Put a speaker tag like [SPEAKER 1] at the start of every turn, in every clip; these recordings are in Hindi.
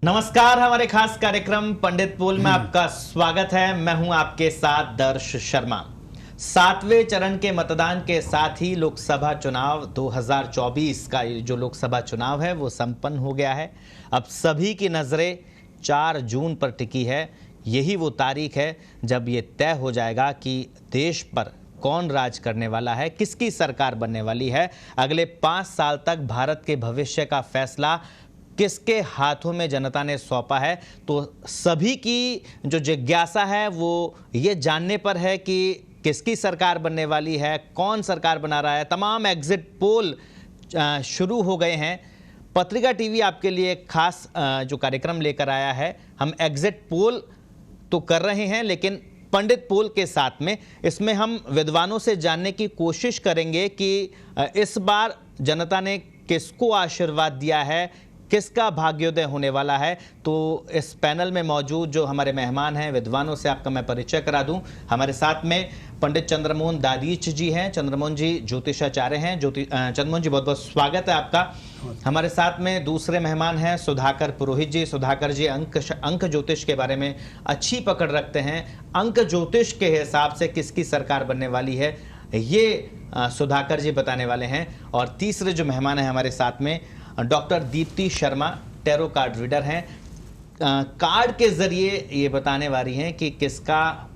[SPEAKER 1] नमस्कार, हमारे खास कार्यक्रम पंडित पोल में आपका स्वागत है। मैं हूं आपके साथ दर्श शर्मा। 7वें चरण के मतदान के साथ ही लोकसभा चुनाव 2024 का जो लोकसभा चुनाव है वो संपन्न हो गया है। अब सभी की नजरें 4 जून पर टिकी है। यही वो तारीख है जब ये तय हो जाएगा कि देश पर कौन राज करने वाला है, किसकी सरकार बनने वाली है। अगले 5 साल तक भारत के भविष्य का फैसला किसके हाथों में जनता ने सौंपा है। तो सभी की जो जिज्ञासा है वो ये जानने पर है कि किसकी सरकार बनने वाली है, कौन सरकार बना रहा है। तमाम एग्जिट पोल शुरू हो गए हैं। पत्रिका टीवी आपके लिए एक खास जो कार्यक्रम लेकर आया है। हम एग्जिट पोल तो कर रहे हैं, लेकिन पंडित पोल के साथ में इसमें हम विद्वानों से जानने की कोशिश करेंगे कि इस बार जनता ने किसको आशीर्वाद दिया है, किसका भाग्योदय होने वाला है। तो इस पैनल में मौजूद जो हमारे मेहमान हैं, विद्वानों से आपका मैं परिचय करा दूं। हमारे साथ में पंडित चंद्रमोहन दादीच जी हैं। चंद्रमोहन जी ज्योतिषाचार्य हैं। चंद्रमोहन जी, बहुत बहुत स्वागत है आपका। हमारे साथ में दूसरे मेहमान हैं सुधाकर पुरोहित जी। सुधाकर जी अंक ज्योतिष के बारे में अच्छी पकड़ रखते हैं। अंक ज्योतिष के हिसाब से किसकी सरकार बनने वाली है ये सुधाकर जी बताने वाले हैं। और तीसरे जो मेहमान हैं हमारे साथ में doctor Deepti Sharma, tarot card reader हैं। कार्ड के जरिए ये बताने वाली हैं कि किसका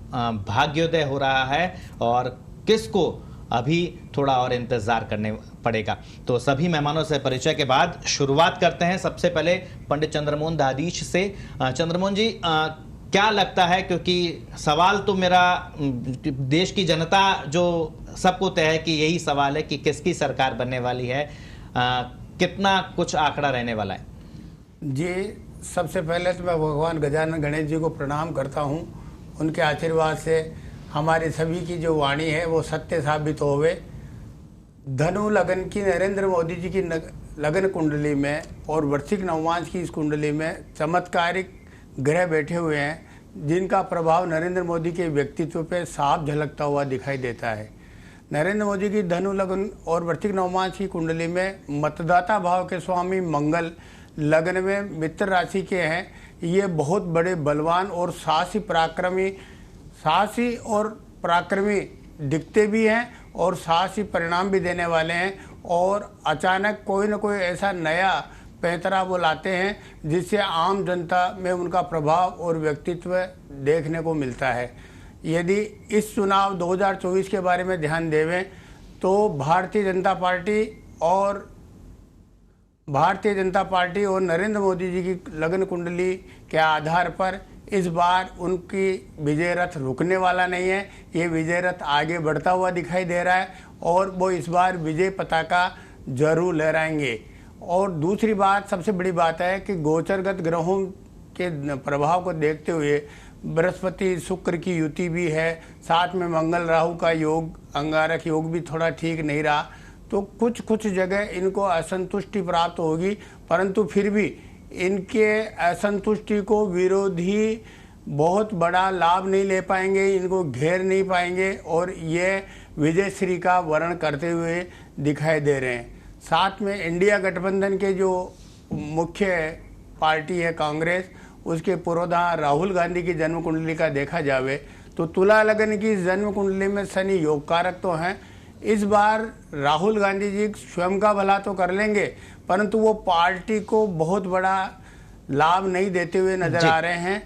[SPEAKER 1] भाग्योदय हो रहा है और किसको अभी थोड़ा और इंतजार करने पड़ेगा। तो सभी मेहमानों से परिचय के बाद शुरुआत करते हैं। सबसे पहले पंडित चंद्रमोहन दादीच से। चंद्रमोहन जी, क्या लगता है, क्योंकि सवाल तो मेरा देश की जनता जो सबको तय है कि यही सवाल है कि किसकी सरकार बनने वाली है, कितना कुछ आंकड़ा रहने वाला है?
[SPEAKER 2] जी, सबसे पहले तो मैं भगवान गजानन गणेश जी को प्रणाम करता हूँ। उनके आशीर्वाद से हमारी सभी की जो वाणी है वो सत्य साबित होवे। धनु लगन की नरेंद्र मोदी जी की लगन कुंडली में और वृश्चिक नवमांश की इस कुंडली में चमत्कारिक ग्रह बैठे हुए हैं, जिनका प्रभाव नरेंद्र मोदी के व्यक्तित्व पे साफ झलकता हुआ दिखाई देता है। नरेंद्र मोदी की धनु लगन और वृश्चिक नवमांश की कुंडली में मतदाता भाव के स्वामी मंगल लगन में मित्र राशि के हैं। ये बहुत बड़े बलवान और साहसी और पराक्रमी दिखते भी हैं और साहसी परिणाम भी देने वाले हैं। और अचानक कोई न कोई ऐसा नया पैंतरा वो लाते हैं जिससे आम जनता में उनका प्रभाव और व्यक्तित्व देखने को मिलता है। यदि इस चुनाव 2024 के बारे में ध्यान देवें तो भारतीय जनता पार्टी और नरेंद्र मोदी जी की लगन कुंडली के आधार पर इस बार उनकी विजय रथ रुकने वाला नहीं है। ये विजय रथ आगे बढ़ता हुआ दिखाई दे रहा है और वो इस बार विजय पताका जरूर लहराएंगे। और दूसरी बात, सबसे बड़ी बात है कि गोचरगत ग्रहों के प्रभाव को देखते हुए बृहस्पति शुक्र की युति भी है, साथ में मंगल राहु का योग, अंगारक योग भी थोड़ा ठीक नहीं रहा। तो कुछ जगह इनको असंतुष्टि प्राप्त होगी, परंतु फिर भी इनके असंतुष्टि को विरोधी बहुत बड़ा लाभ नहीं ले पाएंगे, इनको घेर नहीं पाएंगे और ये विजयश्री का वर्ण करते हुए दिखाई दे रहे हैं। साथ में इंडिया गठबंधन के जो मुख्य पार्टी है कांग्रेस, उसके पुरोधा राहुल गांधी की जन्म कुंडली का देखा जावे तो तुला लगन की जन्म कुंडली में शनि योग कारक तो हैं। इस बार राहुल गांधी जी स्वयं का भला तो कर लेंगे, परंतु वो पार्टी को बहुत बड़ा लाभ नहीं देते हुए नजर आ रहे हैं।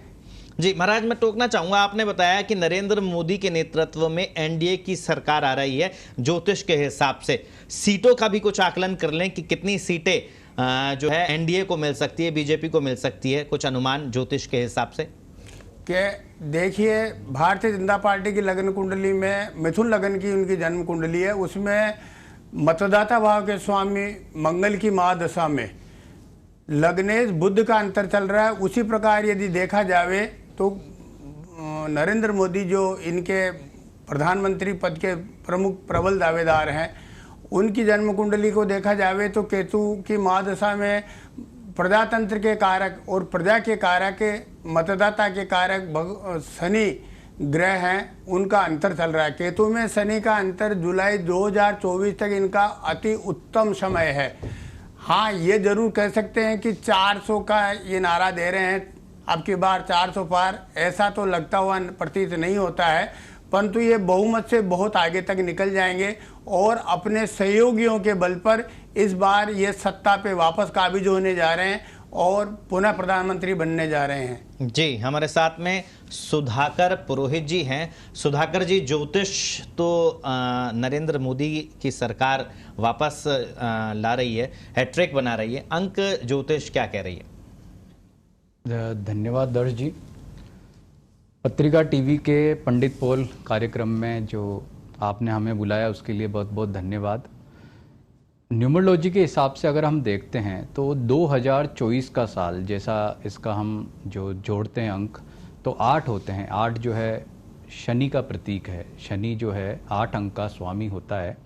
[SPEAKER 1] जी महाराज, मैं टोकना चाहूंगा। आपने बताया कि नरेंद्र मोदी के नेतृत्व में एनडीए की सरकार आ रही है। ज्योतिष के हिसाब से सीटों का भी कुछ आकलन कर लें कि कितनी सीटें जो है एनडीए को मिल सकती है, बीजेपी को मिल सकती है, कुछ अनुमान ज्योतिष के हिसाब से?
[SPEAKER 2] कि देखिए, भारतीय जनता पार्टी की लगन कुंडली में मिथुन लगन की उनकी जन्म कुंडली है, उसमें मतदाता भाव के स्वामी मंगल की महादशा में लग्नेश बुध का अंतर चल रहा है। उसी प्रकार यदि देखा जावे तो नरेंद्र मोदी जो इनके प्रधानमंत्री पद के प्रमुख प्रबल दावेदार हैं, उनकी जन्म कुंडली को देखा जावे तो केतु की महादशा में प्रजातंत्र के कारक और प्रजा के कारक, मतदाता के कारक शनि ग्रह हैं, उनका अंतर चल रहा है। केतु में शनि का अंतर जुलाई 2024 तक इनका अति उत्तम समय है। हाँ, ये जरूर कह सकते हैं कि 400 का ये नारा दे रहे हैं, अब की बार 400 पार, ऐसा तो लगता हुआ प्रतीत नहीं होता है, परंतु ये बहुमत से बहुत आगे तक निकल जाएंगे और अपने सहयोगियों के बल पर इस बार ये सत्ता पे वापस काबिज होने जा रहे हैं और पुनः प्रधानमंत्री बनने जा रहे हैं।
[SPEAKER 1] जी, हमारे साथ में सुधाकर पुरोहित जी हैं। सुधाकर जी, ज्योतिष तो नरेंद्र मोदी की सरकार वापस ला रही है, हैट्रिक बना रही है, अंक ज्योतिष क्या कह रही है?
[SPEAKER 3] धन्यवाद दर्श जी। पत्रिका टीवी के पंडित पोल कार्यक्रम में जो आपने हमें बुलाया उसके लिए बहुत बहुत धन्यवाद। न्यूमरोलॉजी के हिसाब से अगर हम देखते हैं तो 2024 का साल, जैसा इसका हम जो जोड़ते हैं अंक, तो 8 होते हैं। 8 जो है शनि का प्रतीक है, शनि जो है 8 अंक का स्वामी होता है।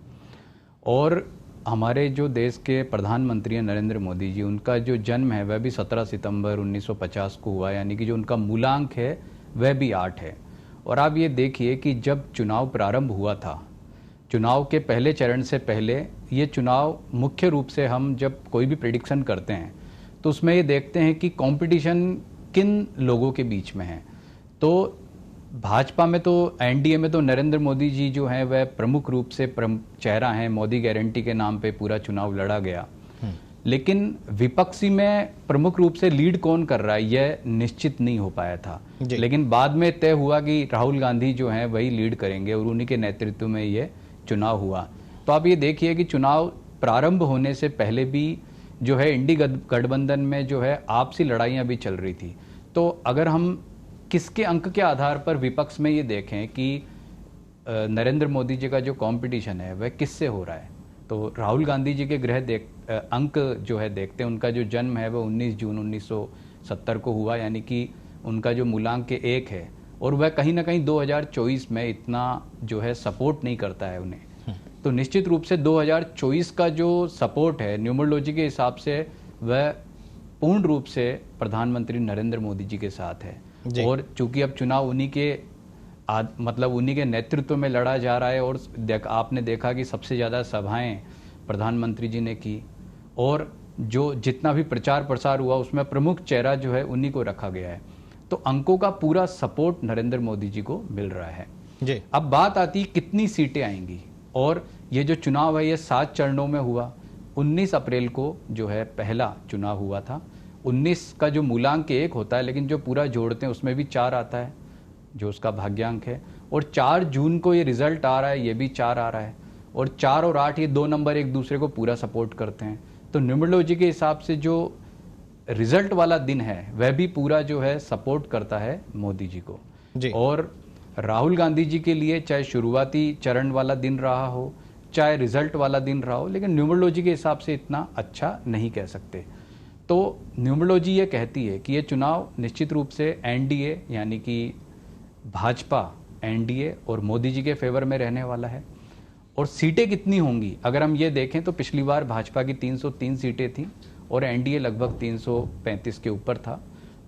[SPEAKER 3] और हमारे जो देश के प्रधानमंत्री हैं नरेंद्र मोदी जी, उनका जो जन्म है वह भी 17 सितंबर 1950 को हुआ, यानी कि जो उनका मूलांक है वह भी 8 है। और आप ये देखिए कि जब चुनाव प्रारंभ हुआ था, चुनाव के पहले चरण से पहले ये चुनाव मुख्य रूप से हम जब कोई भी प्रेडिक्शन करते हैं तो उसमें ये देखते हैं कि कंपटीशन किन लोगों के बीच में है। तो भाजपा में तो एनडीए में तो नरेंद्र मोदी जी जो हैं वह प्रमुख रूप से चेहरा हैं, मोदी गारंटी के नाम पे पूरा चुनाव लड़ा गया। लेकिन विपक्षी में प्रमुख रूप से लीड कौन कर रहा है यह निश्चित नहीं हो पाया था, लेकिन बाद में तय हुआ कि राहुल गांधी जो हैं वही लीड करेंगे और उन्हीं के नेतृत्व में ये चुनाव हुआ। तो आप ये देखिए कि चुनाव प्रारंभ होने से पहले भी जो है इंडी गठबंधन में जो है आपसी लड़ाइयां भी चल रही थी। तो अगर हम किसके अंक के आधार पर विपक्ष में ये देखें कि नरेंद्र मोदी जी का जो कंपटीशन है वह किससे हो रहा है, तो राहुल गांधी जी के अंक जो है देखते हैं। उनका जो जन्म है वह 19 जून 1970 को हुआ, यानी कि उनका जो मूलांक 1 है, और वह कहीं ना कहीं 2024 में इतना जो है सपोर्ट नहीं करता है उन्हें। तो निश्चित रूप से 2024 का जो सपोर्ट है न्यूमरोलॉजी के हिसाब से वह पूर्ण रूप से प्रधानमंत्री नरेंद्र मोदी जी के साथ है। और चूंकि अब चुनाव उन्हीं के नेतृत्व में लड़ा जा रहा है, और आपने देखा कि सबसे ज़्यादा सभाएं प्रधानमंत्री जी ने की, और जो जितना भी प्रचार प्रसार हुआ उसमें प्रमुख चेहरा जो है उन्हीं को रखा गया है। तो अंकों का पूरा सपोर्ट नरेंद्र मोदी जी को मिल रहा है जी। अब बात आती कितनी सीटें आएंगी, और ये जो चुनाव है ये 7 चरणों में हुआ। 19 अप्रैल को जो है पहला चुनाव हुआ था। 19 का जो मूलांक 1 होता है, लेकिन जो पूरा जोड़ते हैं उसमें भी 4 आता है जो उसका भाग्यांक है, और 4 जून को ये रिजल्ट आ रहा है, ये भी 4 आ रहा है, और 4 और 8 ये 2 नंबर एक दूसरे को पूरा सपोर्ट करते हैं। तो न्यूमरोलॉजी के हिसाब से जो रिजल्ट वाला दिन है वह भी पूरा जो है सपोर्ट करता है मोदी जी को जी। और राहुल गांधी जी के लिए चाहे शुरुआती चरण वाला दिन रहा हो, चाहे रिजल्ट वाला दिन रहा हो, लेकिन न्यूमरोलॉजी के हिसाब से इतना अच्छा नहीं कह सकते। तो न्यूमरोलॉजी ये कहती है कि ये चुनाव निश्चित रूप से एनडीए यानी कि भाजपा, एनडीए और मोदी जी के फेवर में रहने वाला है। और सीटें कितनी होंगी अगर हम ये देखें तो पिछली बार भाजपा की 303 सीटें थी और एनडीए लगभग 335 के ऊपर था।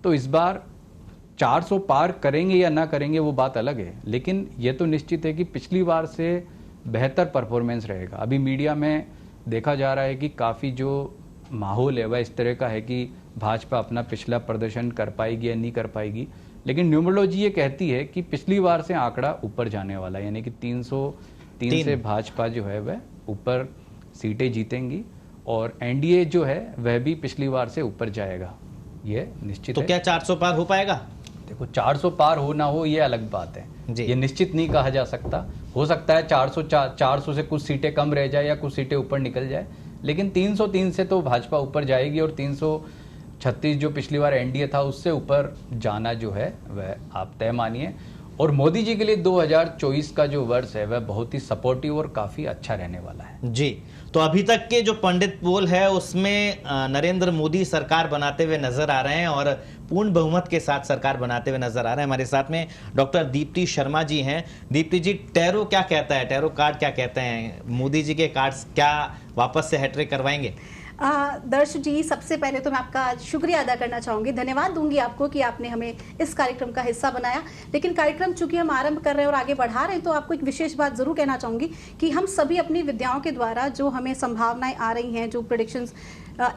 [SPEAKER 3] तो इस बार 400 पार करेंगे या ना करेंगे वो बात अलग है, लेकिन ये तो निश्चित है कि पिछली बार से बेहतर परफॉर्मेंस रहेगा। अभी मीडिया में देखा जा रहा है कि काफ़ी जो माहौल है वह इस तरह का है कि भाजपा अपना पिछला प्रदर्शन कर पाएगी या नहीं कर पाएगी, लेकिन न्यूमरोलॉजी ये कहती है कि पिछली बार से आंकड़ा ऊपर जाने वाला है, यानी कि 303 से भाजपा जो है वह ऊपर सीटें जीतेंगी और एनडीए जो है वह भी पिछली बार से ऊपर जाएगा, ये निश्चित
[SPEAKER 1] तो
[SPEAKER 3] है।
[SPEAKER 1] क्या 400 पार हो पाएगा?
[SPEAKER 3] देखो 400 पार हो ना हो ये अलग बात है, ये निश्चित नहीं कहा जा सकता। हो सकता है 400 से कुछ सीटें कम रह जाए या कुछ सीटें ऊपर निकल जाए, लेकिन 303 से तो भाजपा ऊपर जाएगी और 336 जो पिछली बार एनडीए था उससे ऊपर जाना जो है वह आप तय मानिए। और मोदी जी के लिए 2024 का जो वर्ष है वह बहुत ही सपोर्टिव और काफी अच्छा रहने वाला है
[SPEAKER 1] जी। तो अभी तक के जो पंडित पोल है उसमें नरेंद्र मोदी सरकार बनाते हुए नजर आ रहे हैं और पूर्ण बहुमत के साथ सरकार बनाते हुए नजर आ रहे हैं। हमारे साथ में डॉक्टर दीप्ति शर्मा जी हैं। दीप्ति जी, टैरो क्या कहता है, टैरो कार्ड क्या कहते हैं, मोदी जी के कार्ड्स क्या वापस से हैट्रिक करवाएंगे?
[SPEAKER 4] दर्श जी, सबसे पहले तो मैं आपका शुक्रिया अदा करना चाहूंगी, धन्यवाद दूंगी आपको कि आपने हमें इस कार्यक्रम का हिस्सा बनाया। लेकिन कार्यक्रम चूंकि हम आरंभ कर रहे हैं और आगे बढ़ा रहे हैं, तो आपको एक विशेष बात जरूर कहना चाहूंगी कि हम सभी अपनी विद्याओं के द्वारा जो हमें संभावनाएं आ रही हैं, जो प्रेडिक्शंस,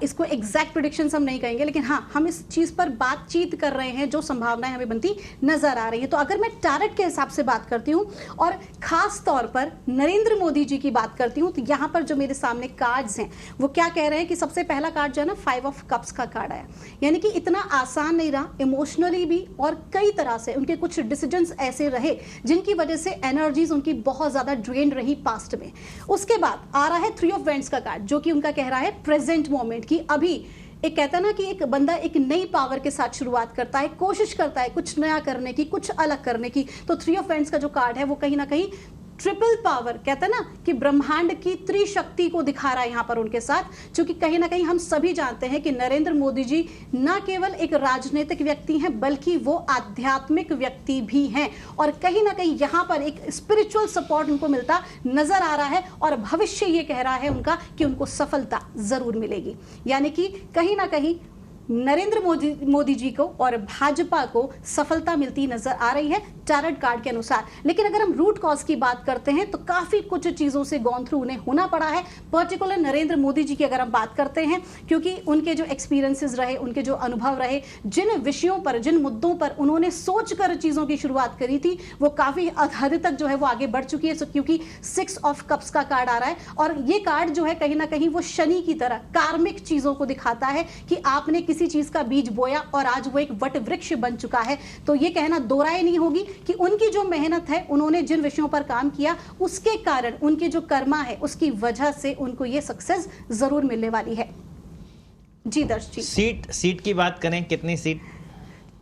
[SPEAKER 4] इसको एग्जैक्ट प्रेडिक्शंस हम नहीं कहेंगे, लेकिन हाँ, हम इस चीज पर बातचीत कर रहे हैं जो संभावनाएं हमें बनती नजर आ रही हैं। तो अगर मैं टैरेट के हिसाब से बात करती हूँ और खास तौर पर नरेंद्र मोदी जी की बात करती हूँ, तो यहाँ पर जो मेरे सामने कार्ड्स हैं वो क्या कह रहे हैं कि सबसे पहला कार्ड जो है ना 5 ऑफ कप्स का कार्ड है, यानी कि इतना आसान नहीं रहा इमोशनली भी, और कई तरह से उनके कुछ डिसीजंस ऐसे रहे जिनकी वजह से एनर्जीज उनकी बहुत ज्यादा ड्रेन रही पास्ट में। उसके बाद आ रहा है 3 ऑफ वेंट्स का कार्ड, जो कि उनका कह रहा है प्रेजेंट मोमेंट की अभी एक कहता है ना कि एक बंदा एक नई पावर के साथ शुरुआत करता है, कोशिश करता है कुछ नया करने की, कुछ अलग करने की। तो 3 ऑफ वेंट्स का जो कार्ड है वो कहीं ना कहीं ट्रिपल पावर, कहते हैं ना कि ब्रह्मांड की त्रिशक्ति को दिखा रहा है यहाँ पर उनके साथ, क्योंकि कहीं ना कहीं हम सभी जानते हैं कि नरेंद्र मोदी जी न केवल एक राजनीतिक व्यक्ति हैं बल्कि वो आध्यात्मिक व्यक्ति भी हैं, और कहीं ना कहीं यहाँ पर एक स्पिरिचुअल सपोर्ट उनको मिलता नजर आ रहा है, और भविष्य ये कह रहा है उनका कि उनको सफलता जरूर मिलेगी। यानी कि कहीं ना कहीं नरेंद्र मोदी जी को और भाजपा को सफलता मिलती नजर आ रही है टैरेट कार्ड के अनुसार। लेकिन अगर हम रूट कॉज की बात करते हैं तो काफी कुछ चीजों से गॉन थ्रू उन्हें होना पड़ा है, पर्टिकुलर नरेंद्र मोदी जी की अगर हम बात करते हैं, क्योंकि उनके जो एक्सपीरियंसेस रहे, उनके जो अनुभव रहे, जिन विषयों पर, जिन मुद्दों पर उन्होंने सोचकर चीजों की शुरुआत करी थी, वो काफी हद तक जो है वो आगे बढ़ चुकी है। क्योंकि 6 ऑफ कप्स का कार्ड आ रहा है, और ये कार्ड जो है कहीं ना कहीं वो शनि की तरह कार्मिक चीजों को दिखाता है कि आपने किसी चीज का बीज बोया और आज वो एक वट वृक्ष बन चुका है। तो ये कहना दो राय नहीं होगी कि उनकी जो मेहनत है, उन्होंने जिन विषयों पर काम किया, उसके कारण उनके जो कर्मा है उसकी वजह से उनको ये सक्सेस जरूर मिलने वाली है। जी दर्श जी,
[SPEAKER 1] सीट की बात करें, कितनी सीट?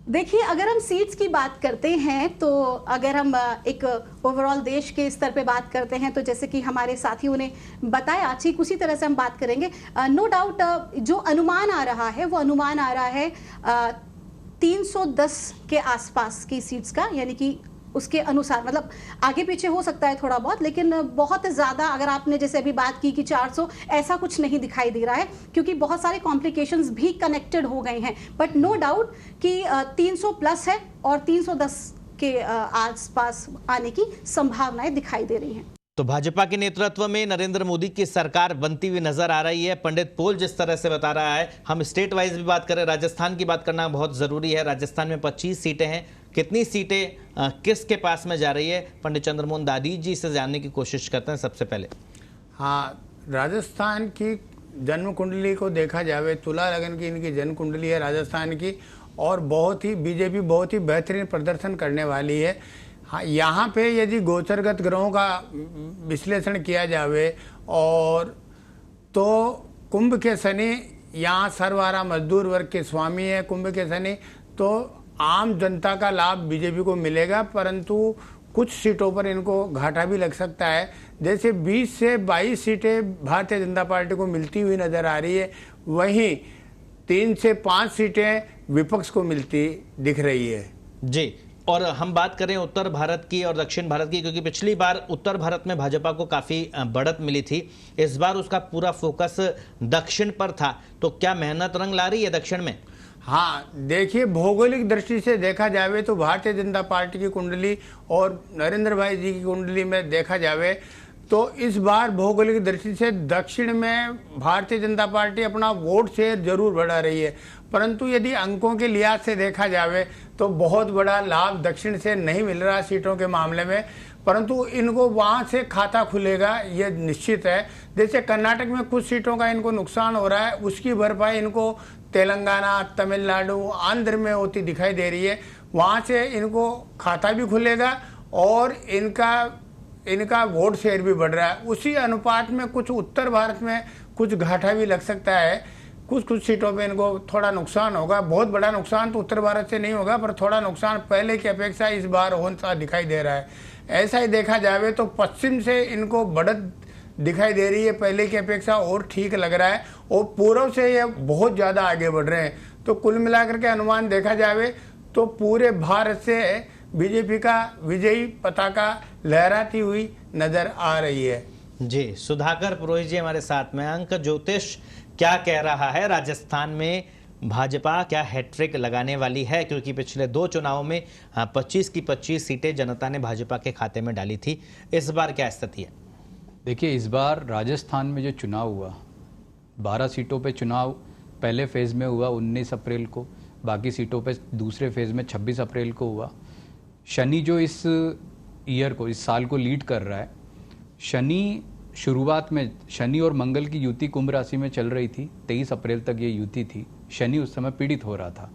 [SPEAKER 4] देखिए, अगर हम सीट्स की बात करते हैं तो अगर हम एक ओवरऑल देश के स्तर पे बात करते हैं तो जैसे कि हमारे साथियों ने बताया, ठीक उसी तरह से हम बात करेंगे। नो डाउट जो अनुमान आ रहा है वो अनुमान आ रहा है 310 के आसपास की सीट्स का, यानी कि उसके अनुसार, मतलब आगे पीछे हो सकता है थोड़ा बहुत, लेकिन बहुत ज़्यादा अगर आपने जैसे अभी बात की कि 400, ऐसा कुछ नहीं दिखाई दे रहा है, क्योंकि बहुत सारे कॉम्प्लिकेशंस भी कनेक्टेड हो गए हैं। बट नो डाउट कि 300 प्लस है और 310 के आसपास आने की संभावनाएं दिखाई दे रही हैं।
[SPEAKER 1] तो भाजपा के नेतृत्व में नरेंद्र मोदी की सरकार बनती हुई नजर आ रही है। पंडित पोल जिस तरह से बता रहा है, हम स्टेट वाइज भी बात करें, राजस्थान की बात करना बहुत जरूरी है। राजस्थान में 25 सीटें हैं, कितनी सीटें किसके पास में जा रही है, पंडित चंद्रमोहन दादी जी से जानने की कोशिश करते हैं सबसे पहले।
[SPEAKER 2] हाँ, राजस्थान की जन्म कुंडली को देखा जाए, तुला लगन की इनकी जन्म कुंडली है राजस्थान की, और बहुत ही बीजेपी बहुत ही बेहतरीन प्रदर्शन करने वाली है। हाँ, यहाँ पे यदि गोचरगत ग्रहों का विश्लेषण किया जाए और तो कुंभ के शनि यहाँ सर्वहारा मजदूर वर्ग के स्वामी है। कुंभ के शनि तो आम जनता का लाभ बीजेपी को मिलेगा, परंतु कुछ सीटों पर इनको घाटा भी लग सकता है। जैसे 20 से 22 सीटें भारतीय जनता पार्टी को मिलती हुई नजर आ रही है, वहीं 3 से 5 सीटें विपक्ष को मिलती दिख रही है।
[SPEAKER 1] जी, और हम बात करें उत्तर भारत की और दक्षिण भारत की, क्योंकि पिछली बार उत्तर भारत में भाजपा को काफी बढ़त मिली थी, इस बार उसका पूरा फोकस दक्षिण पर था, तो क्या मेहनत रंग ला रही है दक्षिण में?
[SPEAKER 2] हाँ, देखिए, भौगोलिक दृष्टि से देखा जाए तो भारतीय जनता पार्टी की कुंडली और नरेंद्र भाई जी की कुंडली में देखा जाए तो इस बार भौगोलिक दृष्टि से दक्षिण में भारतीय जनता पार्टी अपना वोट शेयर जरूर बढ़ा रही है, परंतु यदि अंकों के लिहाज से देखा जाए तो बहुत बड़ा लाभ दक्षिण से नहीं मिल रहा सीटों के मामले में, परंतु इनको वहां से खाता खुलेगा ये निश्चित है। जैसे कर्नाटक में कुछ सीटों का इनको नुकसान हो रहा है, उसकी भरपाई इनको तेलंगाना, तमिलनाडु, आंध्र में होती दिखाई दे रही है। वहां से इनको खाता भी खुलेगा और इनका वोट शेयर भी बढ़ रहा है। उसी अनुपात में कुछ उत्तर भारत में कुछ घाटा भी लग सकता है, कुछ सीटों पे इनको थोड़ा नुकसान होगा। बहुत बड़ा नुकसान तो उत्तर भारत से नहीं होगा, पर थोड़ा नुकसान पहले की अपेक्षा इस बार होता दिखाई दे रहा है। ऐसा ही देखा जाए तो पश्चिम से इनको बढ़त दिखाई दे रही है पहले की अपेक्षा, और ठीक लग रहा है, और पूर्व से ये बहुत ज़्यादा आगे बढ़ रहे हैं। तो कुल मिलाकर के अनुमान देखा जाए तो पूरे भारत से बीजेपी का विजयी पताका लहराती हुई नजर आ रही है।
[SPEAKER 1] जी, सुधाकर पुरोहित जी हमारे साथ में। अंक ज्योतिष क्या कह रहा है? राजस्थान में भाजपा क्या हैट्रिक लगाने वाली है? क्योंकि पिछले 2 चुनावों में 25 की 25 सीटें जनता ने भाजपा के खाते में डाली थी। इस बार क्या स्थिति है?
[SPEAKER 3] देखिए, इस बार राजस्थान में जो चुनाव हुआ, 12 सीटों पे चुनाव पहले फेज़ में हुआ 19 अप्रैल को, बाकी सीटों पे दूसरे फेज़ में 26 अप्रैल को हुआ। शनि जो इस ईयर को, इस साल को लीड कर रहा है, शनि शुरुआत में, शनि और मंगल की युति कुंभ राशि में चल रही थी, 23 अप्रैल तक ये युति थी। शनि उस समय पीड़ित हो रहा था।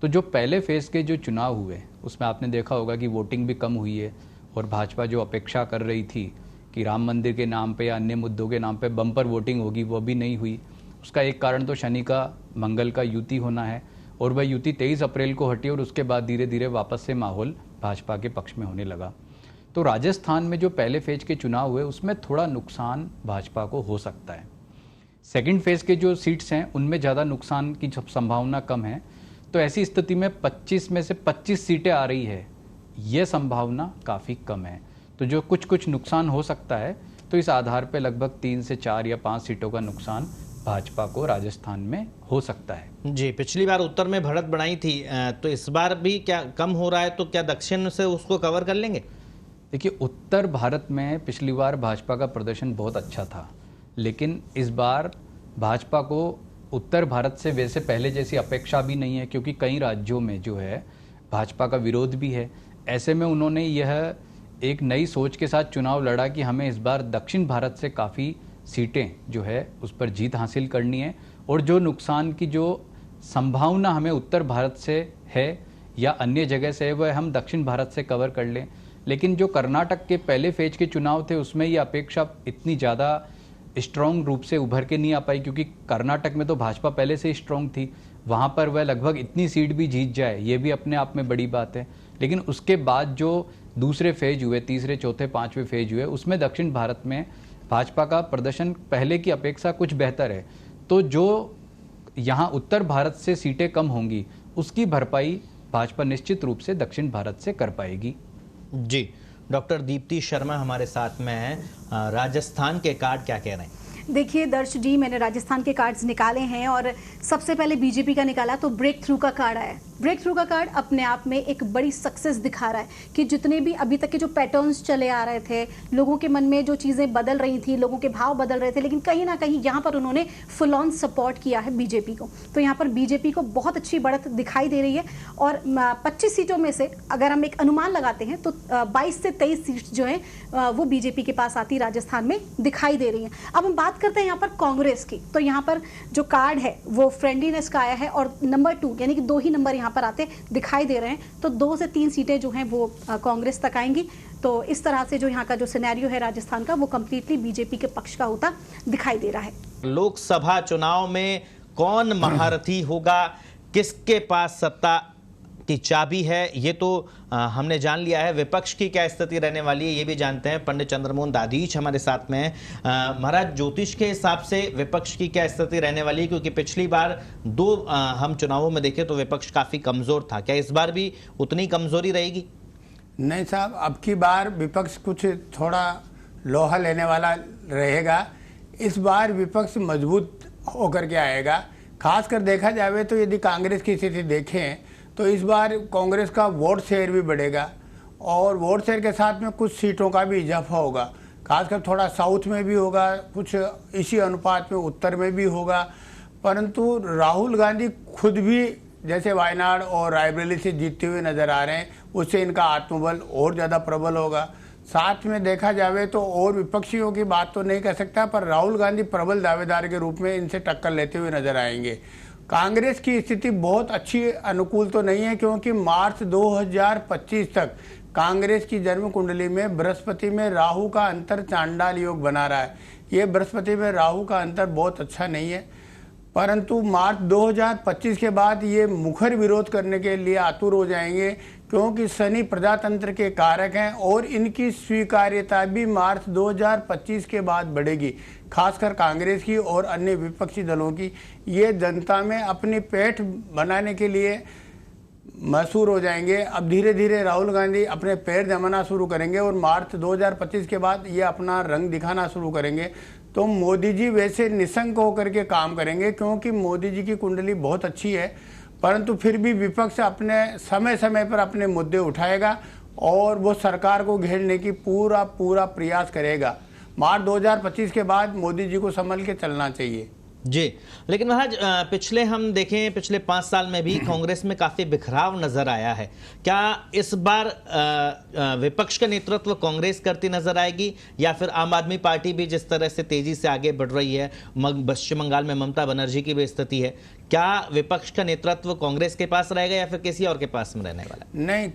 [SPEAKER 3] तो जो पहले फेज़ के जो चुनाव हुए उसमें आपने देखा होगा कि वोटिंग भी कम हुई है, और भाजपा जो अपेक्षा कर रही थी कि राम मंदिर के नाम पे या अन्य मुद्दों के नाम पे बम्पर वोटिंग होगी, वो भी नहीं हुई। उसका एक कारण तो शनि का, मंगल का युति होना है, और वह युति 23 अप्रैल को हटी और उसके बाद धीरे धीरे वापस से माहौल भाजपा के पक्ष में होने लगा। तो राजस्थान में जो पहले फेज के चुनाव हुए उसमें थोड़ा नुकसान भाजपा को हो सकता है। सेकंड फेज के जो सीट्स हैं उनमें ज़्यादा नुकसान की संभावना कम है। तो ऐसी स्थिति में 25 में से 25 सीटें आ रही है, ये संभावना काफ़ी कम है। तो जो कुछ नुकसान हो सकता है, तो इस आधार पे लगभग 3 से 4 या 5 सीटों का नुकसान भाजपा को राजस्थान में हो सकता है।
[SPEAKER 1] जी, पिछली बार उत्तर में बढ़त बनाई थी, तो इस बार भी क्या कम हो रहा है? तो क्या दक्षिण से उसको कवर कर लेंगे?
[SPEAKER 3] देखिए, उत्तर भारत में पिछली बार भाजपा का प्रदर्शन बहुत अच्छा था, लेकिन इस बार भाजपा को उत्तर भारत से वैसे पहले जैसी अपेक्षा भी नहीं है, क्योंकि कई राज्यों में जो है भाजपा का विरोध भी है। ऐसे में उन्होंने यह एक नई सोच के साथ चुनाव लड़ा कि हमें इस बार दक्षिण भारत से काफ़ी सीटें जो है उस पर जीत हासिल करनी है, और जो नुकसान की जो संभावना हमें उत्तर भारत से है या अन्य जगह से है, वह हम दक्षिण भारत से कवर कर लें। लेकिन जो कर्नाटक के पहले फेज के चुनाव थे उसमें ये अपेक्षा इतनी ज़्यादा स्ट्रॉन्ग रूप से उभर के नहीं आ पाई, क्योंकि कर्नाटक में तो भाजपा पहले से ही स्ट्रॉन्ग थी, वहाँ पर वह लगभग इतनी सीट भी जीत जाए ये भी अपने आप में बड़ी बात है। लेकिन उसके बाद जो दूसरे फेज हुए, तीसरे, चौथे, 5वें फेज हुए, उसमें दक्षिण भारत में भाजपा का प्रदर्शन पहले की अपेक्षा कुछ बेहतर है। तो जो यहाँ उत्तर भारत से सीटें कम होंगी उसकी भरपाई भाजपा निश्चित रूप से दक्षिण भारत से कर पाएगी।
[SPEAKER 1] जी, डॉक्टर दीप्ति शर्मा हमारे साथ में हैं। राजस्थान के कार्ड क्या कह रहे हैं?
[SPEAKER 4] देखिए दर्श जी, मैंने राजस्थान के कार्ड्स निकाले हैं और सबसे पहले बीजेपी का निकाला तो ब्रेक थ्रू का कार्ड आया। ब्रेक थ्रू का कार्ड अपने आप में एक बड़ी सक्सेस दिखा रहा है कि जितने भी अभी तक के जो पैटर्न्स चले आ रहे थे, लोगों के मन में जो चीज़ें बदल रही थी, लोगों के भाव बदल रहे थे, लेकिन कहीं ना कहीं यहाँ पर उन्होंने फुल ऑन सपोर्ट किया है बीजेपी को। तो यहाँ पर बीजेपी को बहुत अच्छी बढ़त दिखाई दे रही है और 25 सीटों में से अगर हम एक अनुमान लगाते हैं तो 22 से 23 सीट जो है वो बीजेपी के पास आती राजस्थान में दिखाई दे रही है। अब हम बात करते हैं यहाँ पर कांग्रेस की, तो यहाँ पर जो कार्ड है वो फ्रेंडलीनेस का आया है और नंबर 2 यानी कि 2 ही नंबर यहाँ पर आते दिखाई दे रहे हैं। तो 2 से 3 सीटें जो हैं वो कांग्रेस तक आएंगी। तो इस तरह से जो यहाँ का जो सिनेरियो है राजस्थान का वो कंप्लीटली बीजेपी के पक्ष का होता दिखाई दे रहा है।
[SPEAKER 1] लोकसभा चुनाव में कौन महारथी होगा, किसके पास सत्ता की चाबी है, ये तो हमने जान लिया है। विपक्ष की क्या स्थिति रहने वाली है ये भी जानते हैं। पंडित चंद्रमोहन दाधीच हमारे साथ में हैं। महाराज, ज्योतिष के हिसाब से विपक्ष की क्या स्थिति रहने वाली है? क्योंकि पिछली बार 2 हम चुनावों में देखे तो विपक्ष काफी कमजोर था, क्या इस बार भी उतनी कमजोरी रहेगी?
[SPEAKER 2] नहीं साहब, अब की बार विपक्ष कुछ थोड़ा लोहा लेने वाला रहेगा। इस बार विपक्ष मजबूत होकर के आएगा। खासकर देखा जाए तो यदि कांग्रेस की स्थिति देखें तो इस बार कांग्रेस का वोट शेयर भी बढ़ेगा और वोट शेयर के साथ में कुछ सीटों का भी इजाफा होगा। खासकर थोड़ा साउथ में भी होगा, कुछ इसी अनुपात में उत्तर में भी होगा। परंतु राहुल गांधी खुद भी जैसे वायनाड और रायबरेली से जीतते हुए नजर आ रहे हैं, उससे इनका आत्मबल और ज़्यादा प्रबल होगा। साथ में देखा जाए तो और विपक्षियों की बात तो नहीं कर सकता, पर राहुल गांधी प्रबल दावेदार के रूप में इनसे टक्कर लेते हुए नजर आएंगे। कांग्रेस की स्थिति बहुत अच्छी अनुकूल तो नहीं है, क्योंकि मार्च 2025 तक कांग्रेस की जन्म कुंडली में बृहस्पति में राहु का अंतर चांडाल योग बना रहा है। ये बृहस्पति में राहु का अंतर बहुत अच्छा नहीं है, परंतु मार्च 2025 के बाद ये मुखर विरोध करने के लिए आतुर हो जाएंगे, क्योंकि शनि प्रजातंत्र के कारक हैं और इनकी स्वीकार्यता भी मार्च 2025 के बाद बढ़ेगी। खासकर कांग्रेस की और अन्य विपक्षी दलों की। ये जनता में अपनी पेठ बनाने के लिए मशहूर हो जाएंगे। अब धीरे धीरे राहुल गांधी अपने पैर जमाना शुरू करेंगे और मार्च 2025 के बाद ये अपना रंग दिखाना शुरू करेंगे। तो मोदी जी वैसे निसंक होकर के काम करेंगे, क्योंकि मोदी जी की कुंडली बहुत अच्छी है, परंतु फिर भी विपक्ष अपने समय समय पर अपने मुद्दे उठाएगा और वो सरकार को घेरने की पूरा प्रयास करेगा। मार्च 2025 के बाद मोदी जी को संभल के चलना चाहिए।
[SPEAKER 1] जी, लेकिन महाराज पिछले 5 साल में भी कांग्रेस में काफी बिखराव नजर आया है। क्या इस बार विपक्ष का नेतृत्व कांग्रेस करती नजर आएगी, या फिर आम आदमी पार्टी भी जिस तरह से तेजी से आगे बढ़ रही है, पश्चिम बंगाल में ममता बनर्जी की भी स्थिति है, क्या विपक्ष का नेतृत्व कांग्रेस के पास रहेगा या फिर किसी और के पास में रहने वाला है?
[SPEAKER 2] नहीं,